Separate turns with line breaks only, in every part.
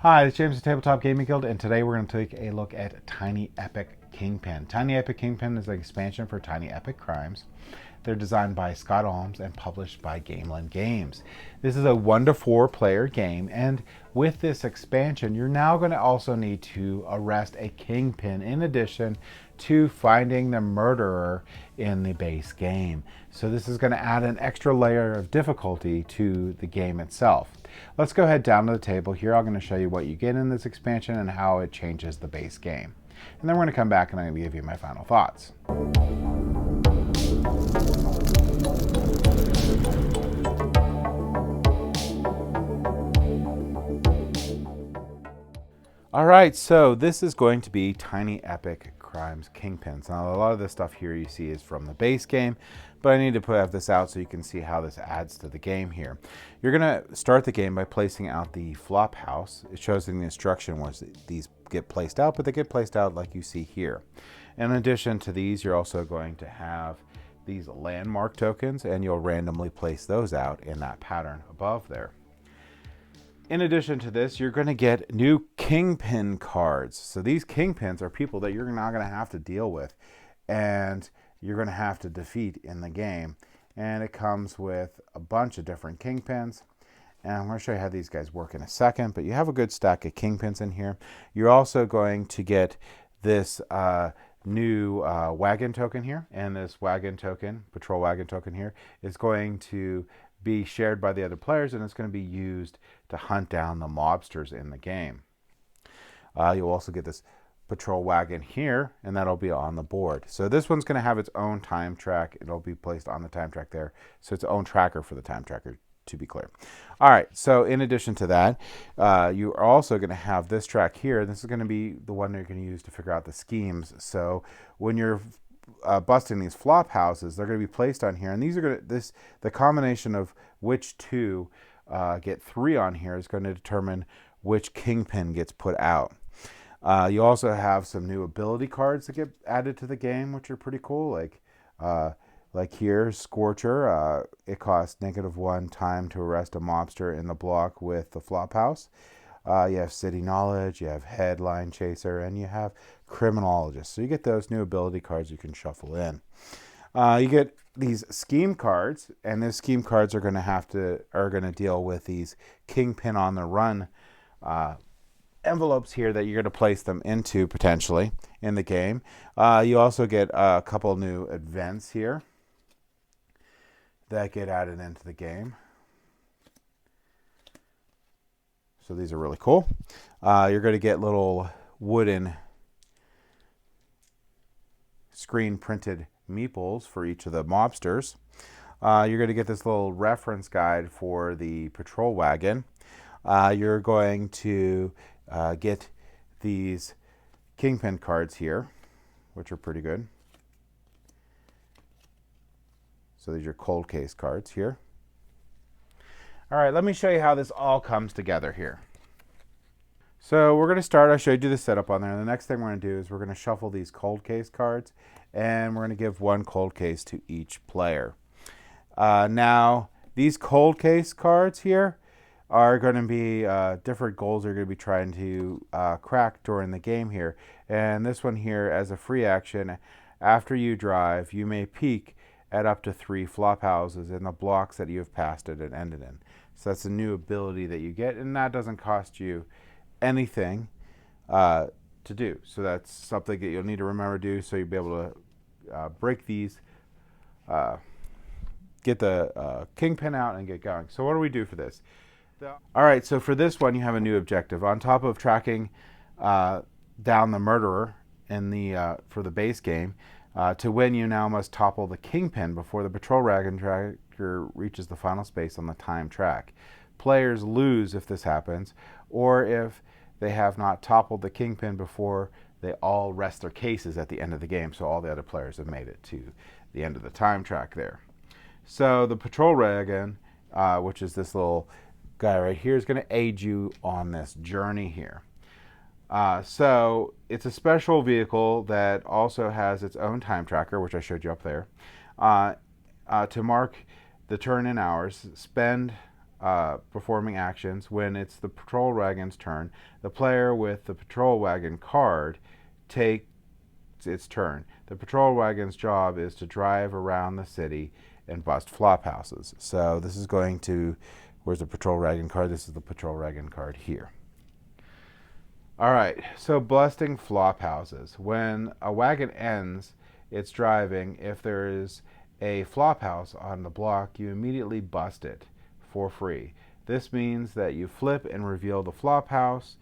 Hi, it's James at Tabletop Gaming Guild, and today we're going to take a look at Tiny Epic Kingpin. Tiny Epic Kingpin is an expansion for Tiny Epic Crimes. They're designed by Scott Alms and published by Gameland Games. This is a 1 to 4 player game, and with this expansion, you're now going to also need to arrest a Kingpin in addition to finding the murderer in the base game. So this is going to add an extra layer of difficulty to the game itself. Let's go ahead down to the table here. I'm going to show you what you get in this expansion and how it changes the base game. And then we're going to come back and I'm going to give you my final thoughts. All right, so this is going to be Tiny Epic Crimes Kingpins. Now, a lot of this stuff here you see is from the base game, but I need to have this out so you can see how this adds to the game here. You're going to start the game by placing out the flop house. It shows in the instruction was these get placed out, but they get placed out like you see here. In addition to these, you're also going to have these landmark tokens, and you'll randomly place those out in that pattern above there. In addition to this, you're going to get new Kingpin cards. So these Kingpins are people that you're not going to have to deal with and you're going to have to defeat in the game. And it comes with a bunch of different Kingpins. And I'm going to show you how these guys work in a second, but you have a good stack of Kingpins in here. You're also going to get this new wagon token here. And this wagon token, patrol wagon token here, is going to be shared by the other players, and it's going to be used to hunt down the mobsters in the game. You'll also get this patrol wagon here, and that'll be on the board. So this one's going to have its own time track. It'll be placed on the time track there. So it's its own tracker for the time tracker, to be clear. All right, so in addition to that, you are also going to have this track here. This is going to be the one that you're going to use to figure out the schemes. So when you're busting these flop houses, they're going to be placed on here, and these are going to the combination of which two get 3 on here is going to determine which Kingpin gets put out. You also have some new ability cards that get added to the game, which are pretty cool. Like here, Scorcher. It costs -1 time to arrest a mobster in the block with the flop house. You have City Knowledge, you have Headline Chaser, and you have Criminologist. So you get those new ability cards you can shuffle in. You get these scheme cards, and these scheme cards are going to deal with these Kingpin on the run envelopes here that you're going to place them into potentially in the game. You also get a couple new events here that get added into the game. So these are really cool. You're going to get little wooden screen printed meeples for each of the mobsters. You're going to get this little reference guide for the patrol wagon. You're going to get these Kingpin cards here, which are pretty good. So these are cold case cards here. All right, let me show you how this all comes together here. So we're going to start, I showed you the setup on there. And the next thing we're going to do is we're going to shuffle these cold case cards, and we're going to give 1 cold case to each player. Now, these cold case cards here are going to be different goals you're going to be trying to crack during the game here. And this one here, as a free action, after you drive, you may peek at up to 3 flop houses in the blocks that you have passed it and ended in. So that's a new ability that you get, and that doesn't cost you anything to do. So that's something that you'll need to remember to do, so you'll be able to break these, get the Kingpin out and get going. So what do we do for this? All right, so for this one, you have a new objective. On top of tracking down the murderer in the for the base game, to win, you now must topple the Kingpin before the patrol wagon tracker reaches the final space on the time track. Players lose if this happens, or if they have not toppled the Kingpin before they all rest their cases at the end of the game, so all the other players have made it to the end of the time track there. So the patrol wagon, which is this little guy right here, is going to aid you on this journey here. So it's a special vehicle that also has its own time tracker, which I showed you up there. To mark the turn in hours, spend performing actions. When it's the patrol wagon's turn, the player with the patrol wagon card takes its turn. The patrol wagon's job is to drive around the city and bust flop houses. So this is going to, where's the patrol wagon card? This is the patrol wagon card here. All right, so busting flop houses. When a wagon ends its driving, if there is a flop house on the block, you immediately bust it for free. This means that you flip and reveal the flop house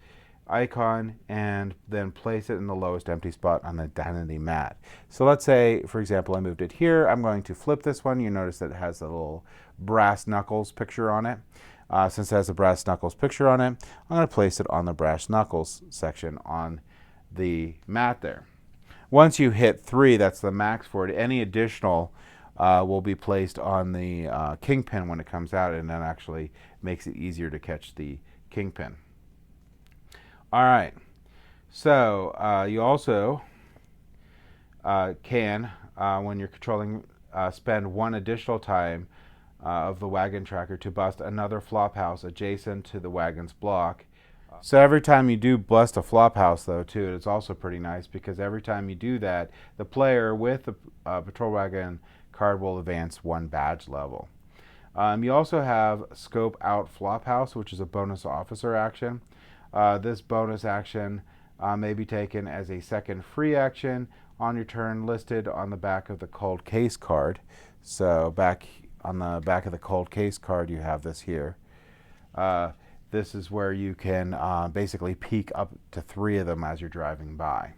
icon and then place it in the lowest empty spot on the identity mat. So let's say, for example, I moved it here. I'm going to flip this one. You notice that it has a little brass knuckles picture on it. Since it has a brass knuckles picture on it, I'm going to place it on the brass knuckles section on the mat there. Once you hit 3, that's the max for it. Any additional will be placed on the kingpin when it comes out, and that actually makes it easier to catch the kingpin. All right, so you also can, when you're controlling, spend one additional time of the wagon tracker to bust another flop house adjacent to the wagon's block. So every time you do bust a flop house, though, too, it's also pretty nice because every time you do that, the player with the patrol wagon card will advance 1 badge level. You also have scope out flop house, which is a bonus officer action. This bonus action may be taken as a second free action on your turn, listed on the back of the cold case card. So back on the back of the cold case card, you have this here. This is where you can basically peek up to 3 of them as you're driving by.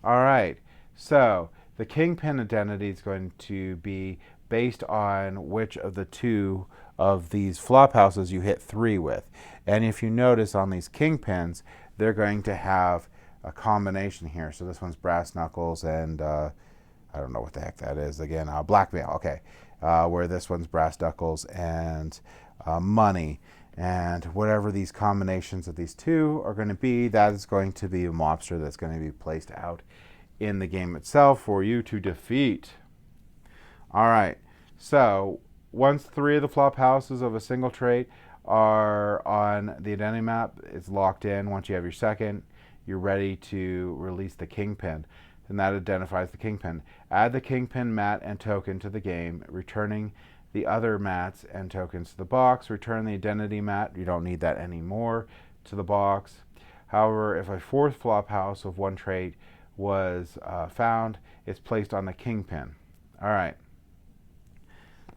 All right, so the kingpin identity is going to be based on which of the 2 of these flop houses you hit 3 with. And if you notice on these kingpins, they're going to have a combination here. So this one's brass knuckles and I don't know what the heck that is. Again, blackmail, okay. Where this one's brass knuckles and money. And whatever these combinations of these 2 are going to be, that is going to be a mobster that's going to be placed out in the game itself for you to defeat. All right, so once 3 of the flop houses of a single trait are on the identity map, it's locked in. Once you have your second, you're ready to release the kingpin, and that identifies the kingpin. Add the kingpin mat and token to the game, returning the other mats and tokens to the box. Return the identity mat, you don't need that anymore, to the box. However, if a 4th flop house of 1 trait was found, it's placed on the kingpin. All right.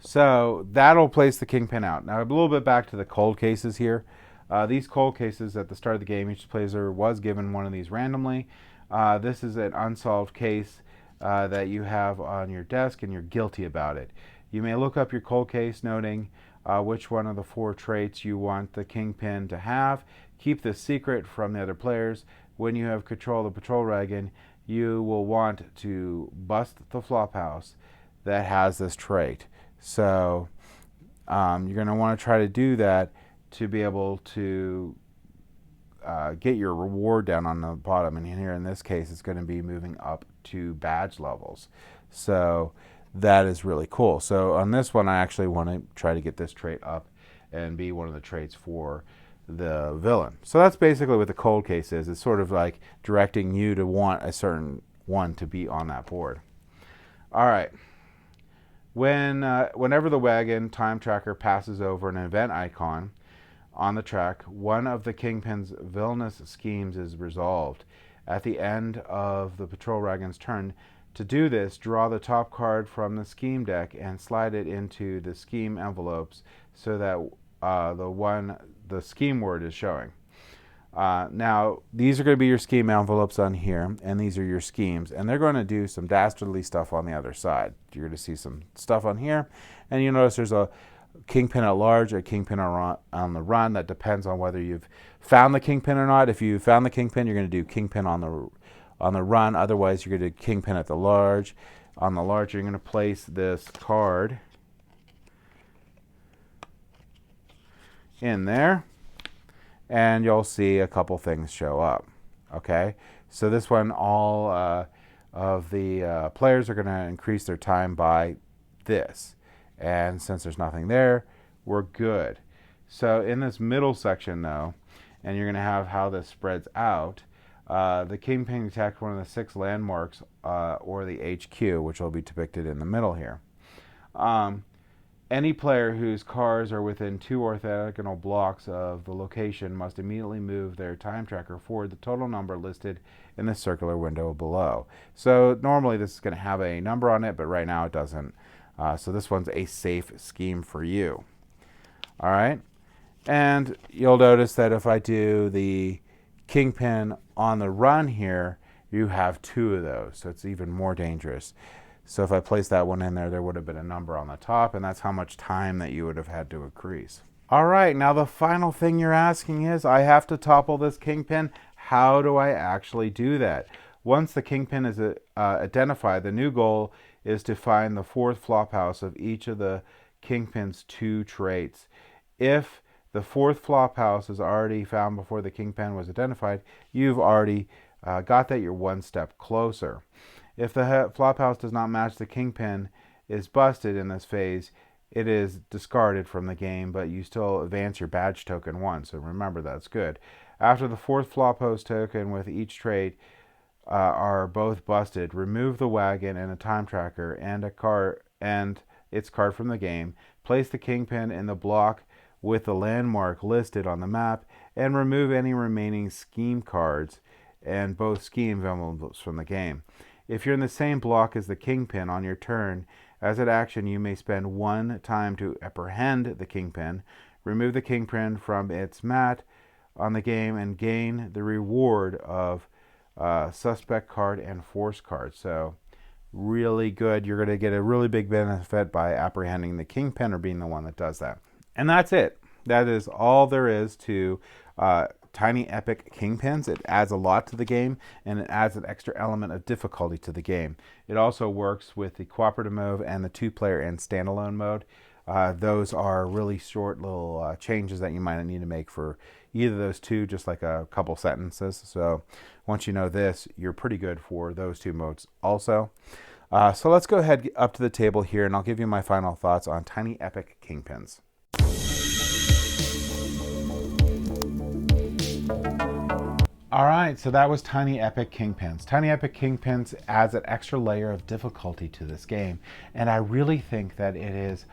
So that'll place the kingpin out. Now a little bit back to the cold cases here. These cold cases at the start of the game, each player was given one of these randomly. This is an unsolved case that you have on your desk and you're guilty about it. You may look up your cold case, noting which one of the 4 traits you want the kingpin to have. Keep this secret from the other players. When you have control of the patrol wagon, you will want to bust the flop house that has this trait. So you're going to want to try to do that to be able to get your reward down on the bottom. And here in this case, it's going to be moving up to badge levels. So that is really cool. So on this one, I actually want to try to get this trait up and be one of the traits for the villain. So that's basically what the cold case is. It's sort of like directing you to want a certain one to be on that board. All right. Whenever the wagon time tracker passes over an event icon on the track, one of the kingpin's villainous schemes is resolved. At the end of the patrol wagon's turn, to do this, draw the top card from the scheme deck and slide it into the scheme envelopes so that the scheme word is showing. Now, these are going to be your scheme envelopes on here, and these are your schemes, and they're going to do some dastardly stuff on the other side. You're going to see some stuff on here, and you notice there's a kingpin at large, a kingpin on the run. That depends on whether you've found the kingpin or not. If you found the kingpin, you're going to do kingpin on the run. Otherwise, you're going to do kingpin at the large. On the large, you're going to place this card in there, and you'll see a couple things show up. Okay, so this one, all of the players are going to increase their time by this, and since there's nothing there, we're good. So in this middle section though, and you're going to have how this spreads out, the Kingpin attacked one of the 6 landmarks, or the HQ, which will be depicted in the middle here. Any player whose cars are within 2 orthogonal blocks of the location must immediately move their time tracker forward the total number listed in the circular window below. So normally this is going to have a number on it, but right now it doesn't. So this one's a safe scheme for you. All right. And you'll notice that if I do the Kingpin on the run here, you have 2 of those. So it's even more dangerous. So if I place that one in there, there would have been a number on the top, and that's how much time that you would have had to increase. All right, now the final thing you're asking is, I have to topple this Kingpin. How do I actually do that? Once the Kingpin is identified, the new goal is to find the 4th flophouse of each of the Kingpin's 2 traits. If the 4th flophouse is already found before the Kingpin was identified, you've already got that. You're one step closer. If the flophouse does not match the Kingpin is busted in this phase, it is discarded from the game, but you still advance your badge token 1, so remember that's good. After the 4th flophouse token with each trait are both busted, remove the wagon and a time tracker and its card from the game, place the Kingpin in the block with the landmark listed on the map, and remove any remaining scheme cards and both scheme emblems from the game. If you're in the same block as the Kingpin on your turn, as an action you may spend 1 time to apprehend the Kingpin, remove the Kingpin from its mat on the game, and gain the reward of suspect card and force card. So really good. You're going to get a really big benefit by apprehending the Kingpin or being the one that does that. And that's it. That is all there is to Tiny Epic Kingpins. It adds a lot to the game, and it adds an extra element of difficulty to the game. It also works with the cooperative mode and the 2-player and standalone mode. Those are really short little changes that you might need to make for either of those 2, just like a couple sentences. So once you know this, you're pretty good for those 2 modes also. So let's go ahead up to the table here, and I'll give you my final thoughts on Tiny Epic Kingpins. All right, so that was Tiny Epic Kingpins. Tiny Epic Kingpins adds an extra layer of difficulty to this game, and I really think that it is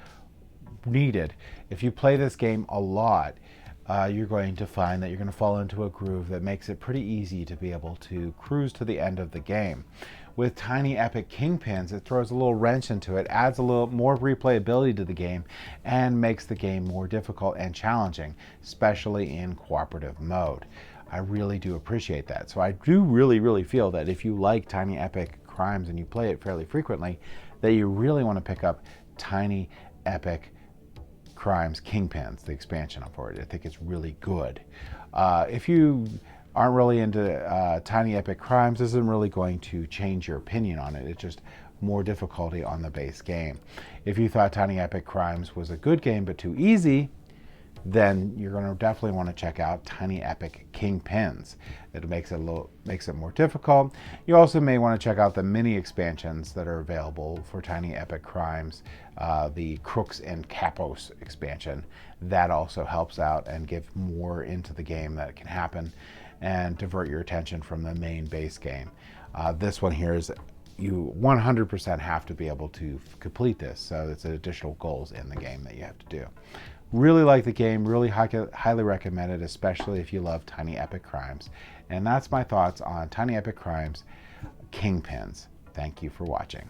needed. If you play this game a lot, you're going to find that you're going to fall into a groove that makes it pretty easy to be able to cruise to the end of the game. With Tiny Epic Kingpins, it throws a little wrench into it, adds a little more replayability to the game, and makes the game more difficult and challenging, especially in cooperative mode. I really do appreciate that. So I do really feel that if you like Tiny Epic Crimes and you play it fairly frequently, that you really want to pick up Tiny Epic Crimes Kingpins, the expansion for it. I think it's really good. If you aren't really into Tiny Epic Crimes, this isn't really going to change your opinion on it. It's just more difficulty on the base game. If you thought Tiny Epic Crimes was a good game but too easy, then you're going to definitely want to check out Tiny Epic Kingpins. It makes it more difficult. You also may want to check out the mini expansions that are available for Tiny Epic Crimes, the Crooks and Capos expansion. That also helps out and gives more into the game that can happen and divert your attention from the main base game. This one here is you 100% have to be able to complete this, so it's additional goals in the game that you have to do. Really like the game, really highly recommend it, especially if you love Tiny Epic Crimes. And that's my thoughts on Tiny Epic Crimes Kingpins. Thank you for watching.